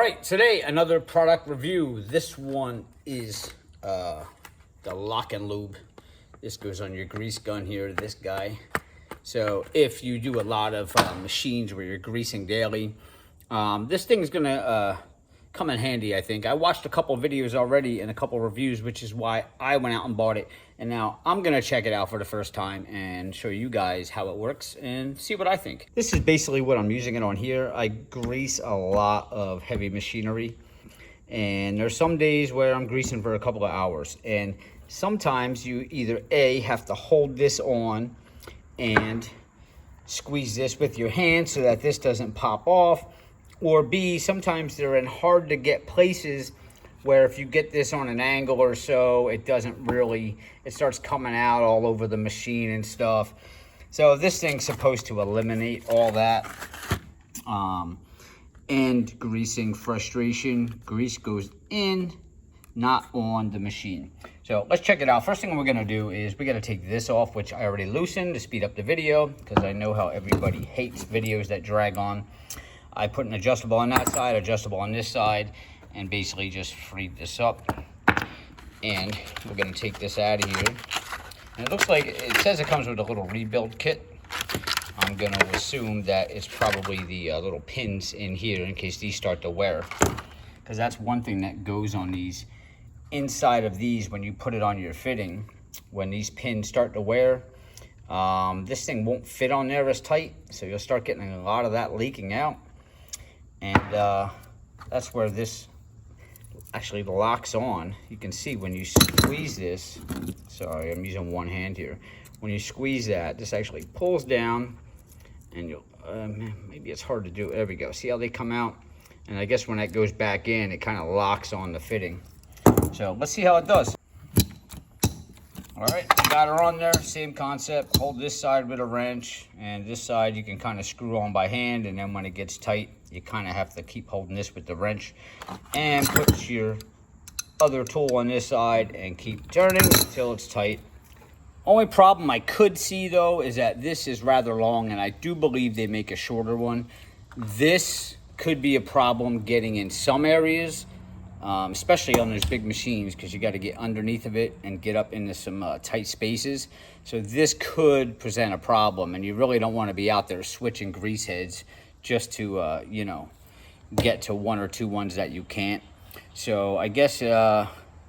right, today another product review. This one is the Lock N Lube. This goes on your grease gun here, this guy. So if you do a lot of machines where you're greasing daily, this thing's gonna come in handy, I think. I watched a couple videos already and a couple reviews, which is why I went out and bought it. And now I'm gonna check it out for the first time and show you guys how it works and see what I think. This is basically what I'm using it on here. I grease a lot of heavy machinery, and there's some days where I'm greasing for a couple of hours. And sometimes you either A, have to hold this on and squeeze this with your hand so that this doesn't pop off, or B, sometimes they're in hard to get places where if you get this on an angle or so, it doesn't really, it starts coming out all over the machine and stuff. So this thing's supposed to eliminate all that. And greasing frustration, grease goes in, not on the machine. So let's check it out. First thing we're gonna do is we gotta take this off, which I already loosened to speed up the video, because I know how everybody hates videos that drag on. I put an adjustable on that side, adjustable on this side, and basically just freed this up. And we're gonna take this out of here. And it looks like, it says it comes with a little rebuild kit. I'm gonna assume that it's probably the little pins in here in case these start to wear. Because that's one thing that goes on these. Inside of these, when you put it on your fitting, when these pins start to wear, this thing won't fit on there as tight. So you'll start getting a lot of that leaking out. And that's where this actually locks on. You can see when you squeeze this, sorry, I'm using one hand here. When you squeeze that, this actually pulls down, and you'll, maybe it's hard to do. There we go. See how they come out? And I guess when that goes back in, it kind of locks on the fitting. So let's see how it does. All right, got her on there, same concept. Hold this side with a wrench, and this side you can kind of screw on by hand, and then when it gets tight, you kind of have to keep holding this with the wrench. And put your other tool on this side and keep turning until it's tight. Only problem I could see though is that this is rather long, and I do believe they make a shorter one. This could be a problem getting in some areas, especially on those big machines, because you got to get underneath of it and get up into some tight spaces. So this could present a problem, and you really don't want to be out there switching grease heads just to, you know, get to one or two ones that you can't. So I guess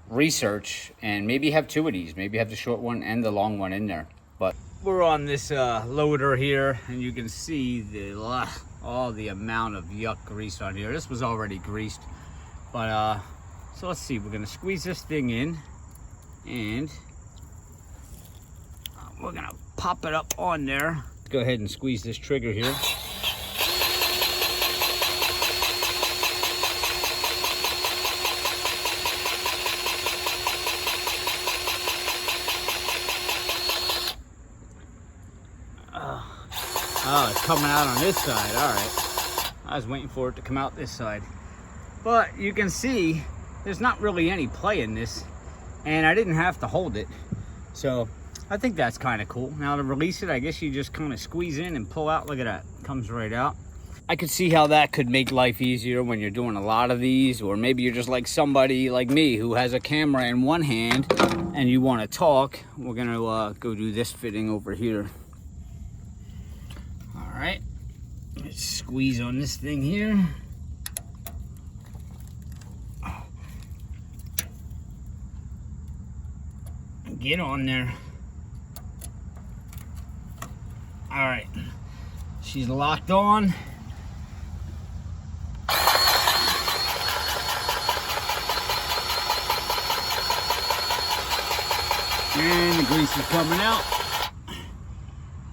research and maybe have two of these, maybe have the short one and the long one in there. But we're on this loader here, and you can see the all the amount of yuck grease on here. This was already greased. But, so let's see, we're gonna squeeze this thing in, and we're gonna pop it up on there. Go ahead and squeeze this trigger here. Oh, it's coming out on this side, all right. I was waiting for it to come out this side. But you can see there's not really any play in this, and I didn't have to hold it. So I think that's kind of cool. Now to release it, I guess you just kind of squeeze in and pull out. Look at that, comes right out. I could see how that could make life easier when you're doing a lot of these, or maybe you're just like somebody like me who has a camera in one hand and you want to talk. We're gonna go do this fitting over here. All right, let's squeeze on this thing here. Get on there. All right, she's locked on. And the grease is coming out.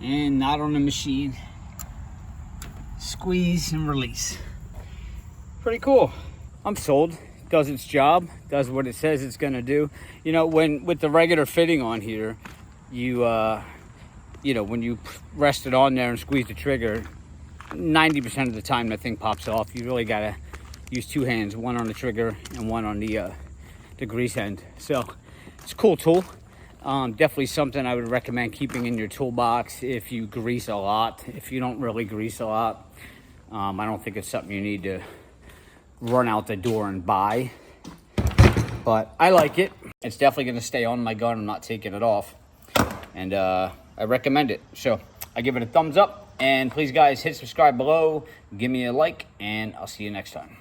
And not on the machine. Squeeze and release. Pretty cool. I'm sold. Does its job, does what it says it's gonna do. You know, when with the regular fitting on here, you know, when you rest it on there and squeeze the trigger, 90% of the time that thing pops off. You really gotta use two hands, one on the trigger and one on the grease end. So it's a cool tool. Definitely something I would recommend keeping in your toolbox if you grease a lot. If you don't really grease a lot, I don't think it's something you need to run out the door and buy. But I like it. It's definitely going to stay on my gun. I'm not taking it off. And I recommend it. So I give it a thumbs up. And please, guys, hit subscribe below. Give me a like. And I'll see you next time.